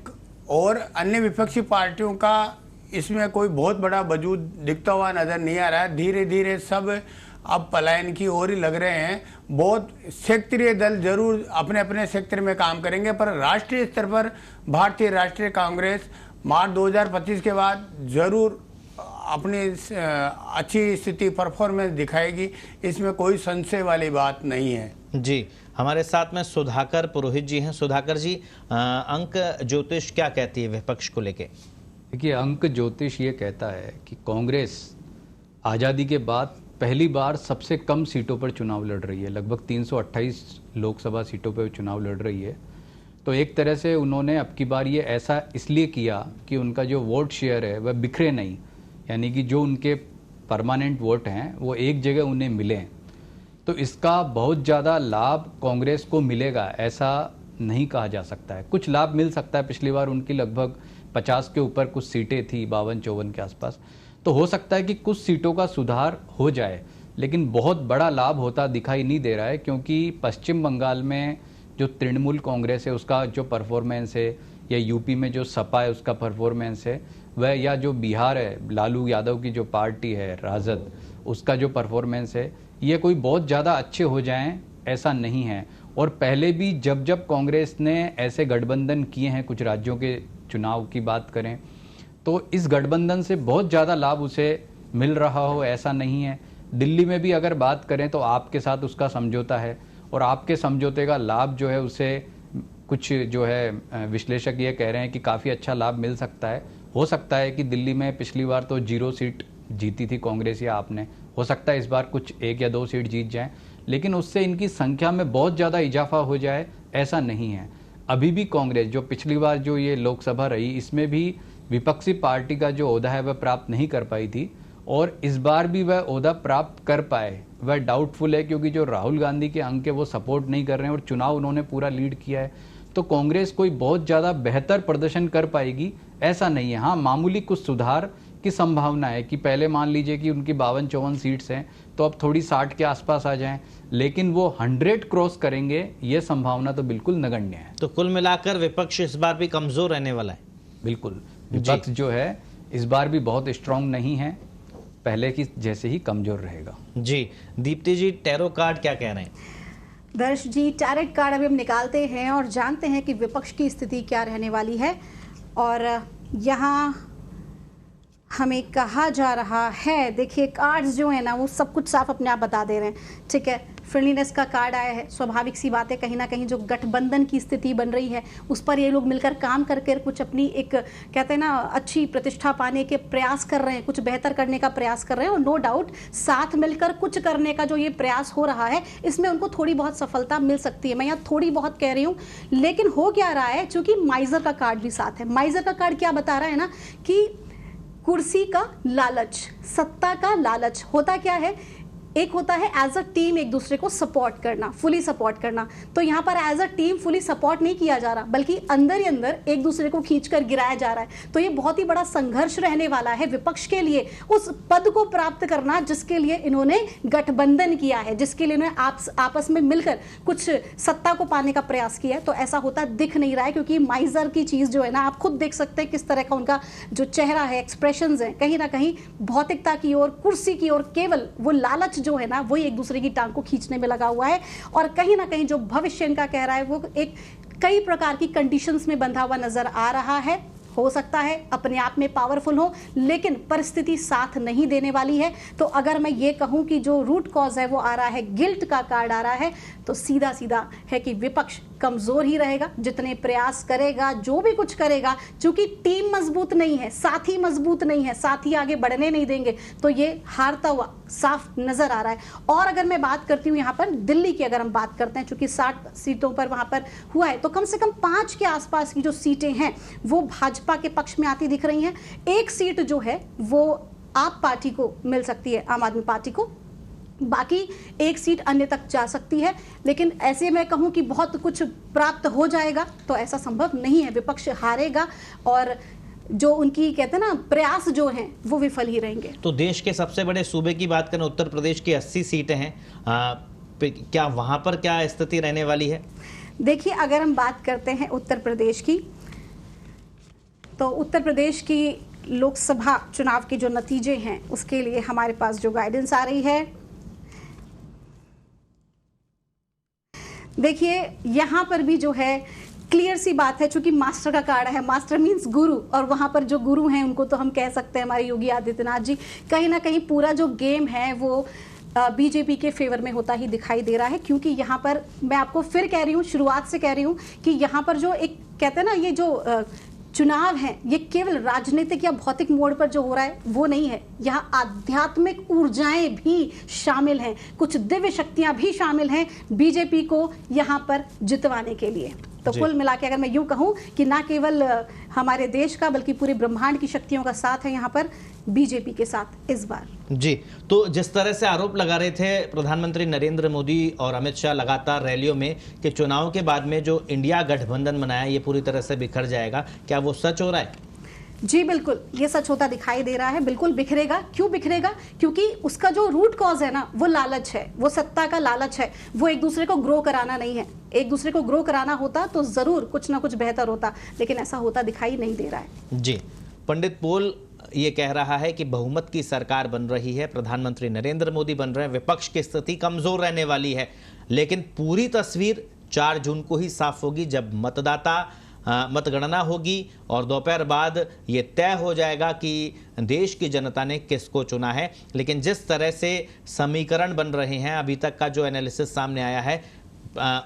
[SPEAKER 2] और अन्य विपक्षी पार्टियों का इसमें कोई बहुत बड़ा वजूद दिखता हुआ नजर नहीं आ रहा है। धीरे धीरे सब अब पलायन की ओर ही लग रहे हैं। बहुत क्षेत्रीय दल जरूर अपने अपने क्षेत्र में काम करेंगे, पर राष्ट्रीय स्तर पर भारतीय राष्ट्रीय कांग्रेस मार्च 2025 के बाद जरूर अपनी अच्छी स्थिति परफॉर्मेंस दिखाएगी, इसमें कोई संशय वाली बात नहीं है।
[SPEAKER 1] जी, हमारे साथ में सुधाकर पुरोहित जी हैं। सुधाकर जी, अंक ज्योतिष क्या कहती है विपक्ष को लेके?
[SPEAKER 3] देखिए, अंक ज्योतिष ये कहता है कि कांग्रेस आज़ादी के बाद पहली बार सबसे कम सीटों पर चुनाव लड़ रही है। लगभग 328 लोकसभा सीटों पर चुनाव लड़ रही है। तो एक तरह से उन्होंने अब की बार ये ऐसा इसलिए किया कि उनका जो वोट शेयर है वह बिखरे नहीं, यानी कि जो उनके परमानेंट वोट हैं वो एक जगह उन्हें मिलें। तो इसका बहुत ज़्यादा लाभ कांग्रेस को मिलेगा ऐसा नहीं कहा जा सकता है। कुछ लाभ मिल सकता है, पिछली बार उनकी लगभग 50 के ऊपर कुछ सीटें थी, 52-54 के आसपास, तो हो सकता है कि कुछ सीटों का सुधार हो जाए, लेकिन बहुत बड़ा लाभ होता दिखाई नहीं दे रहा है, क्योंकि पश्चिम बंगाल में जो तृणमूल कांग्रेस है उसका जो परफॉर्मेंस है, या यूपी में जो सपा है उसका परफॉर्मेंस है वह, या जो बिहार है लालू यादव की जो पार्टी है राजद, उसका जो परफॉर्मेंस है, ये कोई बहुत ज़्यादा अच्छे हो जाएं ऐसा नहीं है। और पहले भी जब जब कांग्रेस ने ऐसे गठबंधन किए हैं, कुछ राज्यों के चुनाव की बात करें तो इस गठबंधन से बहुत ज़्यादा लाभ उसे मिल रहा हो ऐसा नहीं है। दिल्ली में भी अगर बात करें तो आपके साथ उसका समझौता है, और आपके समझौते का लाभ जो है उसे कुछ जो है विश्लेषक ये कह रहे हैं कि काफ़ी अच्छा लाभ मिल सकता है। हो सकता है कि दिल्ली में पिछली बार तो 0 सीट जीती थी कांग्रेस या आपने, हो सकता है इस बार कुछ 1 या 2 सीट जीत जाएं, लेकिन उससे इनकी संख्या में बहुत ज़्यादा इजाफा हो जाए ऐसा नहीं है। अभी भी कांग्रेस जो पिछली बार जो ये लोकसभा रही, इसमें भी विपक्षी पार्टी का जो ओहदा है वह प्राप्त नहीं कर पाई थी, और इस बार भी वह ओहदा प्राप्त कर पाए वह डाउटफुल है, क्योंकि जो राहुल गांधी के अंक है वो सपोर्ट नहीं कर रहे हैं और चुनाव उन्होंने पूरा लीड किया है। तो कांग्रेस कोई बहुत ज़्यादा बेहतर प्रदर्शन कर पाएगी ऐसा नहीं है। हाँ, मामूली कुछ सुधार की संभावना है कि पहले मान लीजिए कि उनकी 52-54 सीट्स हैं तो अब थोड़ी 60 के आसपास आ जाएं, लेकिन वो 100 क्रॉस करेंगे ये संभावना तो बिल्कुल नगण्य है।
[SPEAKER 1] तो कुल मिलाकर विपक्ष इस बार भी कमजोर रहने वाला है।
[SPEAKER 3] बिल्कुल, विपक्ष जो है इस बार भी बहुत स्ट्रांग नहीं है, पहले की जैसे ही कमजोर रहेगा।
[SPEAKER 1] जी, दीप्ति जी, टैरो कार्ड क्या कह रहे हैं?
[SPEAKER 4] दर्श जी, टैरेट कार्ड अभी हम निकालते हैं और जानते हैं कि विपक्ष की स्थिति क्या रहने वाली है। और यहाँ हमें कहा जा रहा है, देखिए कार्ड्स जो है ना वो सब कुछ साफ अपने आप बता दे रहे हैं। ठीक है, फ्रेंडलीनेस का कार्ड आया है, स्वाभाविक सी बात है, कहीं ना कहीं जो गठबंधन की स्थिति बन रही है उस पर ये लोग मिलकर काम करके कुछ अपनी एक कहते हैं ना अच्छी प्रतिष्ठा पाने के प्रयास कर रहे हैं, कुछ बेहतर करने का प्रयास कर रहे हैं। और नो डाउट साथ मिलकर कुछ करने का जो ये प्रयास हो रहा है इसमें उनको थोड़ी बहुत सफलता मिल सकती है। मैं यहाँ थोड़ी बहुत कह रही हूँ, लेकिन हो क्या रहा है, चूंकि माइजर का कार्ड भी साथ है। माइजर का कार्ड क्या बता रहा है ना कि कुर्सी का लालच, सत्ता का लालच। होता क्या है, एक होता है एज अ टीम एक दूसरे को सपोर्ट करना, फुली सपोर्ट करना। तो यहाँ पर as a team fully support नहीं किया जा रहा, बल्कि अंदर ही अंदर एक दूसरे को खींचकर गिराया जा रहा है। तो ये बहुत ही बड़ा संघर्ष रहने वाला है विपक्ष के लिए, उस पद को प्राप्त करना जिसके लिए इन्होंने गठबंधन किया है, जिसके लिए इन्होंने आपस में मिलकर कुछ सत्ता को पाने का प्रयास किया है। तो ऐसा होता दिख नहीं रहा है, क्योंकि माइजर की चीज जो है ना, आप खुद देख सकते हैं किस तरह का उनका जो चेहरा है, एक्सप्रेशंस है, कहीं ना कहीं भौतिकता की ओर, कुर्सी की ओर, केवल वो लालच जो है ना वही एक दूसरे की टांग को खींचने में लगा हुआ है। और कहीं ना कहीं जो भविष्य इनका कह रहा है वो एक कई प्रकार की कंडीशंस में बंधा हुआ नजर आ रहा है। हो सकता है अपने आप में पावरफुल हो, लेकिन परिस्थिति साथ नहीं देने वाली है। तो अगर मैं ये कहूं कि जो रूट कॉज है वो आ रहा है, गिल्ट का कार्ड आ रहा है, तो सीधा सीधा है कि विपक्ष कमजोर ही रहेगा। जितने प्रयास करेगा, जो भी कुछ करेगा, क्योंकि टीम मजबूत नहीं है, साथी मजबूत नहीं है, साथी आगे बढ़ने नहीं देंगे, तो ये हारता हुआ साफ नजर आ रहा है। और अगर मैं बात करती हूँ यहाँ पर दिल्ली की, अगर हम बात करते हैं, चूंकि 60 सीटों पर वहां पर हुआ है, तो कम से कम 5 के आसपास की जो सीटें हैं वो भाजपा के पक्ष में आती दिख रही हैं। एक सीट जो है वो आप पार्टी को मिल सकती है, आम आदमी पार्टी को, बाकी एक सीट अन्य तक जा सकती है। लेकिन ऐसे मैं कहूं कि बहुत कुछ प्राप्त हो जाएगा तो ऐसा संभव नहीं है। विपक्ष हारेगा और जो उनकी कहते हैं ना प्रयास जो हैं वो विफल ही रहेंगे।
[SPEAKER 1] तो देश के सबसे बड़े सूबे की बात करें, उत्तर प्रदेश की 80 सीटें हैं, क्या वहां पर क्या स्थिति रहने वाली है?
[SPEAKER 4] देखिए, अगर हम बात करते हैं उत्तर प्रदेश की, तो उत्तर प्रदेश की लोकसभा चुनाव के जो नतीजे हैं उसके लिए हमारे पास जो गाइडेंस आ रही है, देखिए यहां पर भी जो है क्लियर सी बात है, चूंकि मास्टर का कार्ड है, मास्टर मींस गुरु, और वहां पर जो गुरु हैं उनको तो हम कह सकते हैं हमारे योगी आदित्यनाथ जी। कहीं ना कहीं पूरा जो गेम है वो बीजेपी के फेवर में होता ही दिखाई दे रहा है, क्योंकि यहाँ पर मैं आपको फिर कह रही हूँ, शुरुआत से कह रही हूँ कि यहाँ पर जो एक कहते हैं ना ये जो चुनाव है ये केवल राजनीतिक या भौतिक मोड़ पर जो हो रहा है वो नहीं है। यहाँ आध्यात्मिक ऊर्जाएं भी शामिल हैं, कुछ दिव्य शक्तियां भी शामिल हैं बीजेपी को यहाँ पर जितवाने के लिए। तो कुल मिला के अगर मैं यूं कहूं कि ना केवल हमारे देश का बल्कि पूरे ब्रह्मांड की शक्तियों का साथ है यहाँ पर बीजेपी के साथ इस बार।
[SPEAKER 1] जी, तो जिस तरह से आरोप लगा रहे थे प्रधानमंत्री नरेंद्र मोदी और अमित शाह लगातार रैलियों में कि चुनाव के बाद में जो इंडिया गठबंधन बनाया ये पूरी तरह से बिखर जाएगा, क्या वो सच हो रहा है?
[SPEAKER 4] जी बिल्कुल, ये सच होता दिखाई दे रहा है। बिल्कुल बिखरेगा। क्यों बिखरेगा? क्योंकि उसका जो रूट कॉज है ना वो लालच है, वो सत्ता का लालच है। वो एक दूसरे को ग्रो कराना नहीं है। एक दूसरे को ग्रो कराना होता तो जरूर कुछ ना कुछ बेहतर होता, लेकिन ऐसा होता दिखाई नहीं दे रहा है।
[SPEAKER 1] जी, पंडित पोल ये कह रहा है कि बहुमत की सरकार बन रही है, प्रधानमंत्री नरेंद्र मोदी बन रहे हैं, विपक्ष की स्थिति कमजोर रहने वाली है, लेकिन पूरी तस्वीर 4 जून को ही साफ होगी जब मतगणना होगी और दोपहर बाद ये तय हो जाएगा कि देश की जनता ने किसको चुना है। लेकिन जिस तरह से समीकरण बन रहे हैं, अभी तक का जो एनालिसिस सामने आया है,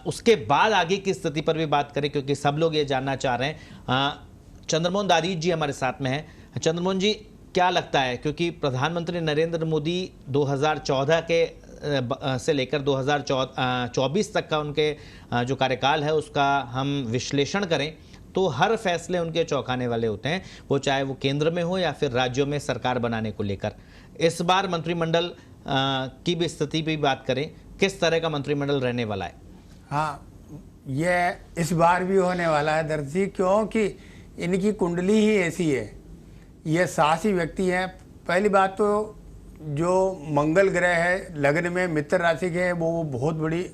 [SPEAKER 1] उसके बाद आगे की स्थिति पर भी बात करें, क्योंकि सब लोग ये जानना चाह रहे हैं। चंद्रमोहन दारीच जी हमारे साथ में हैं। चंद्रमोहन जी, क्या लगता है, क्योंकि प्रधानमंत्री नरेंद्र मोदी 2014 के से लेकर 2024 तक का उनके जो कार्यकाल है उसका हम विश्लेषण करें तो हर फैसले उनके चौंकाने वाले होते हैं, वो चाहे वो केंद्र में हो या फिर राज्यों में सरकार बनाने को लेकर। इस बार मंत्रिमंडल की भी स्थिति भी बात करें, किस तरह का मंत्रिमंडल रहने वाला है?
[SPEAKER 2] हाँ, ये इस बार भी होने वाला है दर्जी, क्योंकि इनकी कुंडली ही ऐसी है। ये साहसी व्यक्ति हैं। पहली बात तो जो मंगल ग्रह है लग्न में मित्र राशि के, वो बहुत बड़ी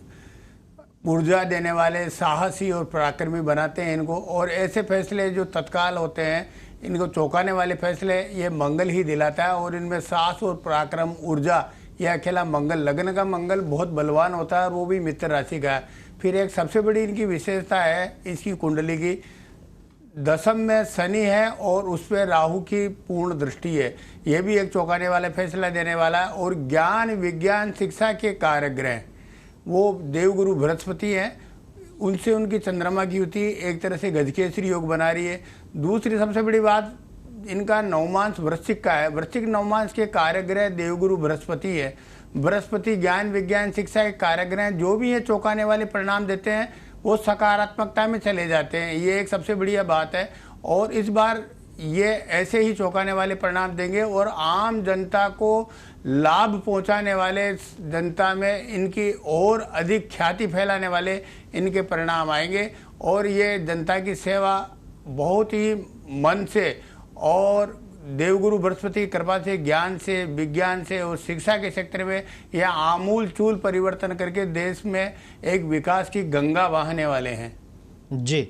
[SPEAKER 2] ऊर्जा देने वाले, साहसी और पराक्रमी बनाते हैं इनको। और ऐसे फैसले जो तत्काल होते हैं, इनको चौंकाने वाले फैसले ये मंगल ही दिलाता है। और इनमें साहस और पराक्रम, ऊर्जा, यह अकेला मंगल, लग्न का मंगल बहुत बलवान होता है और वो भी मित्र राशि का है। फिर एक सबसे बड़ी इनकी विशेषता है इसकी कुंडली की, दशम में शनि है और उस पर राहु की पूर्ण दृष्टि है। यह भी एक चौंकाने वाला फैसला देने वाला है। और ज्ञान, विज्ञान, शिक्षा के कारक ग्रह वो देवगुरु बृहस्पति हैं, उनसे उनकी चंद्रमा की युति एक तरह से गजकेसरी योग बना रही है। दूसरी सबसे बड़ी बात, इनका नवमांश वृश्चिक का है। वृश्चिक नवमांश के कारक ग्रह देवगुरु बृहस्पति है। बृहस्पति ज्ञान, विज्ञान, शिक्षा के कारक ग्रह, जो भी ये चौंकाने वाले परिणाम देते हैं वो सकारात्मकता में चले जाते हैं। ये एक सबसे बढ़िया बात है। और इस बार ये ऐसे ही चौंकाने वाले परिणाम देंगे और आम जनता को लाभ पहुंचाने वाले, जनता में इनकी और अधिक ख्याति फैलाने वाले इनके परिणाम आएंगे। और ये जनता की सेवा बहुत ही मन से और देवगुरु बृहस्पति की कृपा से, ज्ञान से, विज्ञान से और शिक्षा के क्षेत्र में यह आमूल चूल परिवर्तन करके देश में एक विकास की गंगा बहाने वाले हैं।
[SPEAKER 1] जी,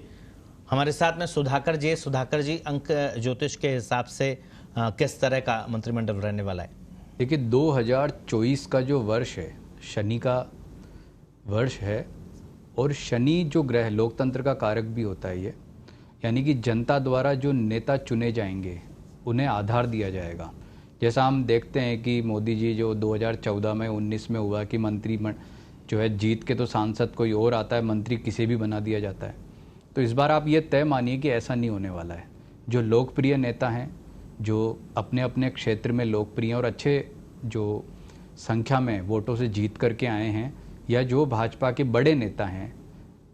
[SPEAKER 1] हमारे साथ में सुधाकर जी। सुधाकर जी, अंक ज्योतिष के हिसाब से किस तरह का मंत्रिमंडल रहने वाला है?
[SPEAKER 3] देखिए, 2024 का जो वर्ष है शनि का वर्ष है, और शनि जो ग्रह लोकतंत्र का कारक भी होता है ये, यानी कि जनता द्वारा जो नेता चुने जाएंगे उन्हें आधार दिया जाएगा। जैसा हम देखते हैं कि मोदी जी जो 2014 में 19 में हुआ कि जो है जीत के तो सांसद कोई और आता है, मंत्री किसी भी बना दिया जाता है। तो इस बार आप ये तय मानिए कि ऐसा नहीं होने वाला है। जो लोकप्रिय नेता हैं, जो अपने अपने क्षेत्र में लोकप्रिय और अच्छे जो संख्या में वोटों से जीत करके आए हैं, या जो भाजपा के बड़े नेता हैं,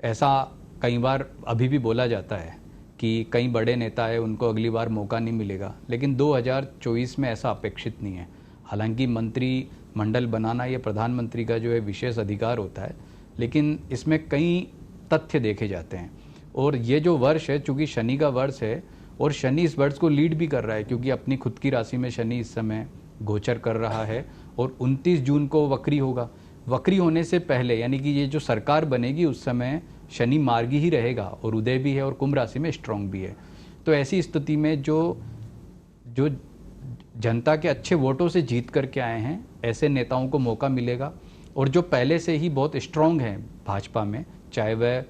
[SPEAKER 3] ऐसा कई बार अभी भी बोला जाता है कि कई बड़े नेता है उनको अगली बार मौका नहीं मिलेगा, लेकिन 2024 में ऐसा अपेक्षित नहीं है। हालांकि मंत्रिमंडल बनाना ये प्रधानमंत्री का जो है विशेष अधिकार होता है, लेकिन इसमें कई तथ्य देखे जाते हैं। और ये जो वर्ष है, चूँकि शनि का वर्ष है और शनि इस वर्ष को लीड भी कर रहा है, क्योंकि अपनी खुद की राशि में शनि इस समय गोचर कर रहा है और 29 जून को वक्री होगा। वक्री होने से पहले यानी कि ये जो सरकार बनेगी उस समय शनि मार्गी ही रहेगा और उदय भी है और कुंभ राशि में स्ट्रांग भी है। तो ऐसी स्थिति में जो जनता के अच्छे वोटों से जीत करके आए हैं, ऐसे नेताओं को मौका मिलेगा। और जो पहले से ही बहुत स्ट्रांग हैं भाजपा में, चाहे वह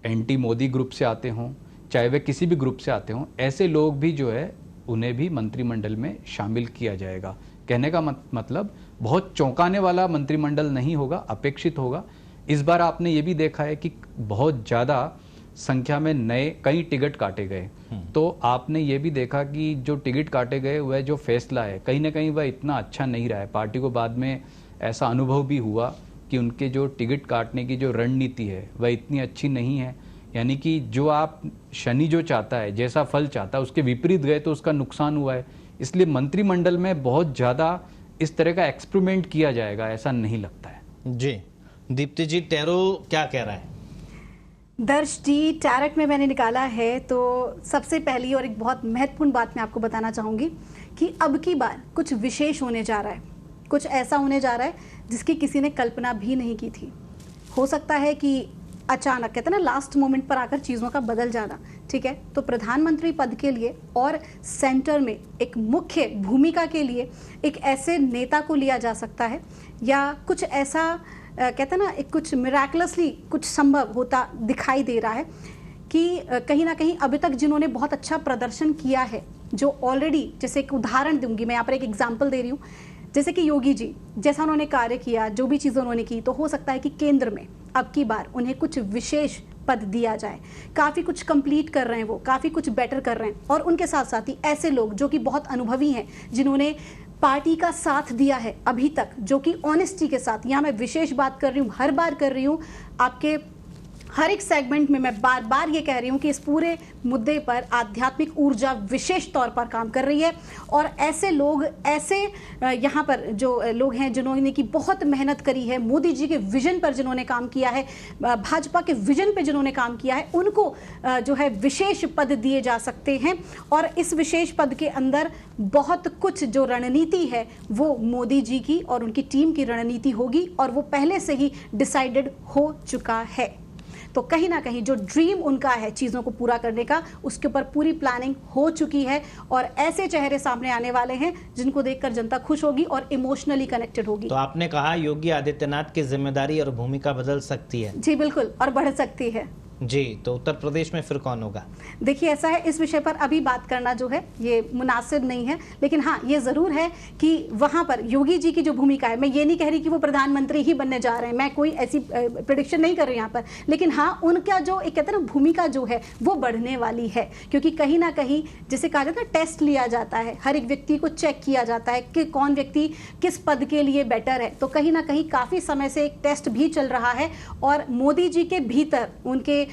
[SPEAKER 3] एंटी मोदी ग्रुप से आते हों, चाहे वह किसी भी ग्रुप से आते हों, ऐसे लोग भी जो है उन्हें भी मंत्रिमंडल में शामिल किया जाएगा। कहने का मतलब बहुत चौंकाने वाला मंत्रिमंडल नहीं होगा, अपेक्षित होगा। इस बार आपने ये भी देखा है कि बहुत ज़्यादा संख्या में नए कई टिकट काटे गए। तो आपने ये भी देखा कि जो टिकट काटे गए वह जो फैसला है कहीं ना कहीं वह इतना अच्छा नहीं रहा है। पार्टी को बाद में ऐसा अनुभव भी हुआ कि उनके जो टिकट काटने की जो रणनीति है वह इतनी अच्छी नहीं है। यानी कि जो आप शनि जो चाहता है, जैसा फल चाहता है, उसके विपरीत गए तो उसका नुकसान हुआ है। इसलिए मंत्रिमंडल में बहुत ज़्यादा इस तरह का एक्सपेरिमेंट किया जाएगा ऐसा नहीं लगता है।
[SPEAKER 1] जी, दीप्ति जी, टैरो क्या कह रहा है?
[SPEAKER 4] दर्श जी, टैरेट में मैंने निकाला है तो सबसे पहली और एक बहुत महत्वपूर्ण बात मैं आपको बताना चाहूँगी कि अब की बार कुछ विशेष होने जा रहा है, कुछ ऐसा होने जा रहा है जिसकी किसी ने कल्पना भी नहीं की थी। हो सकता है कि अचानक, कहते हैं ना, लास्ट मोमेंट पर आकर चीज़ों का बदल जाना, ठीक है। तो प्रधानमंत्री पद के लिए और सेंटर में एक मुख्य भूमिका के लिए एक ऐसे नेता को लिया जा सकता है, या कुछ ऐसा कहते हैं ना, एक कुछ मिराकुलसली कुछ संभव होता दिखाई दे रहा है कि कहीं ना कहीं अभी तक जिन्होंने बहुत अच्छा प्रदर्शन किया है, जो ऑलरेडी, जैसे एक उदाहरण दूंगी मैं यहाँ पर, एक एग्जाम्पल दे रही हूँ, जैसे कि योगी जी, जैसा उन्होंने कार्य किया, जो भी चीज़ें उन्होंने की, तो हो सकता है कि केंद्र में अब की बार उन्हें कुछ विशेष पद दिया जाए। काफ़ी कुछ कंप्लीट कर रहे हैं वो, काफ़ी कुछ बेटर कर रहे हैं, और उनके साथ साथ ही ऐसे लोग जो कि बहुत अनुभवी हैं, जिन्होंने पार्टी का साथ दिया है अभी तक, जो कि ऑनेस्टी के साथ, यहाँ मैं विशेष बात कर रही हूँ, हर बार कर रही हूँ, आपके हर एक सेगमेंट में मैं बार बार ये कह रही हूँ कि इस पूरे मुद्दे पर आध्यात्मिक ऊर्जा विशेष तौर पर काम कर रही है। और ऐसे लोग, ऐसे यहाँ पर जो लोग हैं जिन्होंने की बहुत मेहनत करी है, मोदी जी के विजन पर जिन्होंने काम किया है, भाजपा के विजन पर जिन्होंने काम किया है, उनको जो है विशेष पद दिए जा सकते हैं। और इस विशेष पद के अंदर बहुत कुछ जो रणनीति है वो मोदी जी की और उनकी टीम की रणनीति होगी, और वो पहले से ही डिसाइडेड हो चुका है। तो कहीं ना कहीं जो ड्रीम उनका है चीज़ों को पूरा करने का, उसके ऊपर पूरी प्लानिंग हो चुकी है, और ऐसे चेहरे सामने आने वाले हैं जिनको देखकर जनता खुश होगी और इमोशनली कनेक्टेड होगी।
[SPEAKER 1] तो आपने कहा योगी आदित्यनाथ की जिम्मेदारी और भूमिका बदल सकती है।
[SPEAKER 4] जी बिल्कुल, और बढ़ सकती है।
[SPEAKER 1] जी, तो उत्तर प्रदेश में फिर कौन होगा?
[SPEAKER 4] देखिए, ऐसा है, इस विषय पर अभी बात करना जो है ये मुनासिब नहीं है, लेकिन हाँ ये ज़रूर है कि वहाँ पर योगी जी की जो भूमिका है, मैं ये नहीं कह रही कि वो प्रधानमंत्री ही बनने जा रहे हैं, मैं कोई ऐसी प्रेडिक्शन नहीं कर रही यहाँ पर, लेकिन हाँ उनका जो एक कहते हैं ना भूमिका जो है वो बढ़ने वाली है। क्योंकि कहीं ना कहीं जैसे कहा जाता है, टेस्ट लिया जाता है, हर एक व्यक्ति को चेक किया जाता है कि कौन व्यक्ति किस पद के लिए बेटर है। तो कहीं ना कहीं काफ़ी समय से एक टेस्ट भी चल रहा है, और मोदी जी के भीतर उनके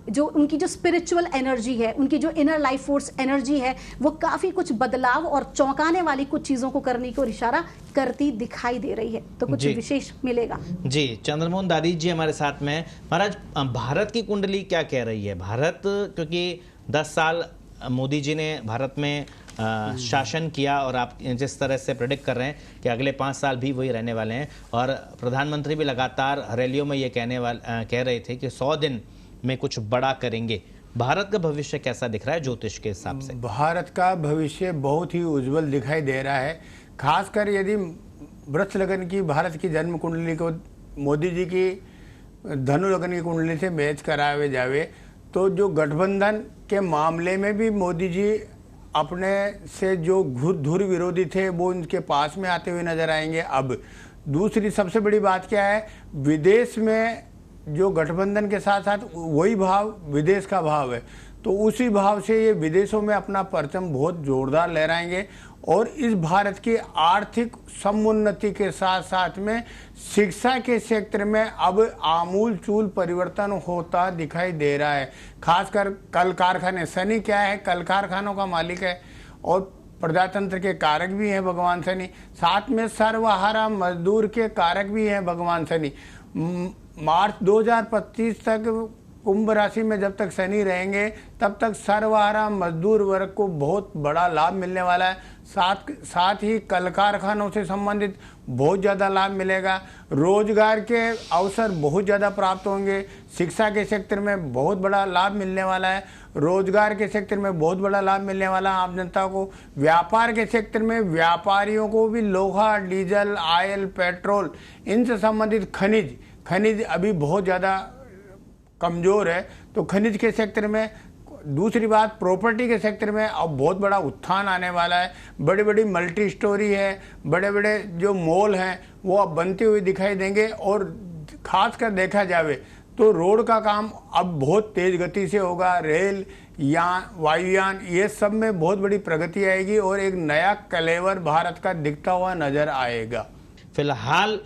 [SPEAKER 4] जो उनकी जो स्पिरिचुअल एनर्जी है, उनकी जो इनर लाइफ फोर्स एनर्जी है, वो काफ़ी कुछ बदलाव और चौंकाने वाली कुछ चीज़ों को करने को इशारा करती दिखाई दे रही है। तो कुछ विशेष मिलेगा। जी,
[SPEAKER 1] चंद्रमोहन दादी जी हमारे साथ में। महाराज, भारत की कुंडली क्या कह रही है? भारत, क्योंकि 10 साल मोदी जी ने भारत में शासन किया, और आप जिस तरह से प्रेडिक्ट कर रहे हैं कि अगले 5 साल भी वही रहने वाले हैं, और प्रधानमंत्री भी लगातार रैलियों में ये कह रहे थे कि 100 दिन में कुछ बड़ा करेंगे। भारत का भविष्य कैसा दिख रहा है ज्योतिष के हिसाब से?
[SPEAKER 2] भारत का भविष्य बहुत ही उज्जवल दिखाई दे रहा है। खासकर यदि वृष लगन की भारत की जन्म कुंडली को मोदी जी की धनु लगन की कुंडली से मैच करावे जावे, तो जो गठबंधन के मामले में भी मोदी जी अपने से जो धुर विरोधी थे वो उनके पास में आते हुए नजर आएंगे अब। दूसरी सबसे बड़ी बात क्या है, विदेश में जो गठबंधन के साथ साथ वही भाव विदेश का भाव है, तो उसी भाव से ये विदेशों में अपना परचम बहुत जोरदार लहराएंगे और इस भारत की आर्थिक समुन्नति के साथ साथ में शिक्षा के क्षेत्र में अब आमूल चूल परिवर्तन होता दिखाई दे रहा है। खासकर कल कारखाने, शनि क्या है, कल कारखानों का मालिक है और प्रजातंत्र के कारक भी हैं भगवान शनि, साथ में सर्वहारा मजदूर के कारक भी हैं भगवान शनि। मार्च 2025 तक कुंभ राशि में जब तक शनि रहेंगे तब तक सर्वहारा मजदूर वर्ग को बहुत बड़ा लाभ मिलने वाला है। साथ ही कल कारखानों से संबंधित बहुत ज़्यादा लाभ मिलेगा, रोजगार के अवसर बहुत ज़्यादा प्राप्त होंगे, शिक्षा के क्षेत्र में बहुत बड़ा लाभ मिलने वाला है, रोजगार के क्षेत्र में बहुत बड़ा लाभ मिलने वाला है आम जनता को। व्यापार के क्षेत्र में व्यापारियों को भी लोहा, डीजल, ऑयल, पेट्रोल इनसे संबंधित खनिज अभी बहुत ज़्यादा कमज़ोर है, तो खनिज के सेक्टर में। दूसरी बात, प्रॉपर्टी के सेक्टर में अब बहुत बड़ा उत्थान आने वाला है। बड़ी बड़ी मल्टी स्टोरी है, बड़े बड़े जो मॉल हैं वो अब बनते हुए दिखाई देंगे और खासकर देखा जावे तो रोड का काम अब बहुत तेज़ गति से होगा। रेल यान, वायुयान, ये सब में बहुत बड़ी प्रगति आएगी और एक नया कलेवर भारत का दिखता हुआ नजर आएगा।
[SPEAKER 1] फिलहाल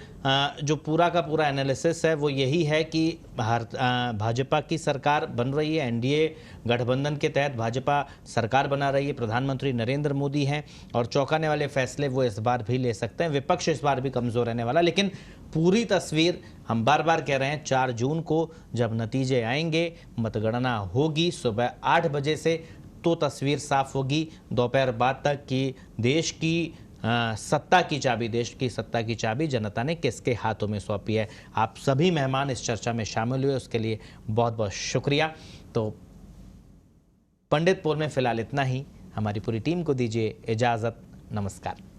[SPEAKER 1] जो पूरा का पूरा एनालिसिस है वो यही है कि भाजपा की सरकार बन रही है, एनडीए गठबंधन के तहत भाजपा सरकार बना रही है, प्रधानमंत्री नरेंद्र मोदी हैं और चौंकाने वाले फैसले वो इस बार भी ले सकते हैं। विपक्ष इस बार भी कमज़ोर रहने वाला, लेकिन पूरी तस्वीर हम बार बार कह रहे हैं 4 जून को जब नतीजे आएंगे, मतगणना होगी सुबह 8 बजे से, तो तस्वीर साफ होगी दोपहर बाद तक कि देश की सत्ता की चाबी जनता ने किसके हाथों में सौंपी है। आप सभी मेहमान इस चर्चा में शामिल हुए, उसके लिए बहुत बहुत शुक्रिया। तो पंडित पोल में फिलहाल इतना ही। हमारी पूरी टीम को दीजिए इजाजत। नमस्कार।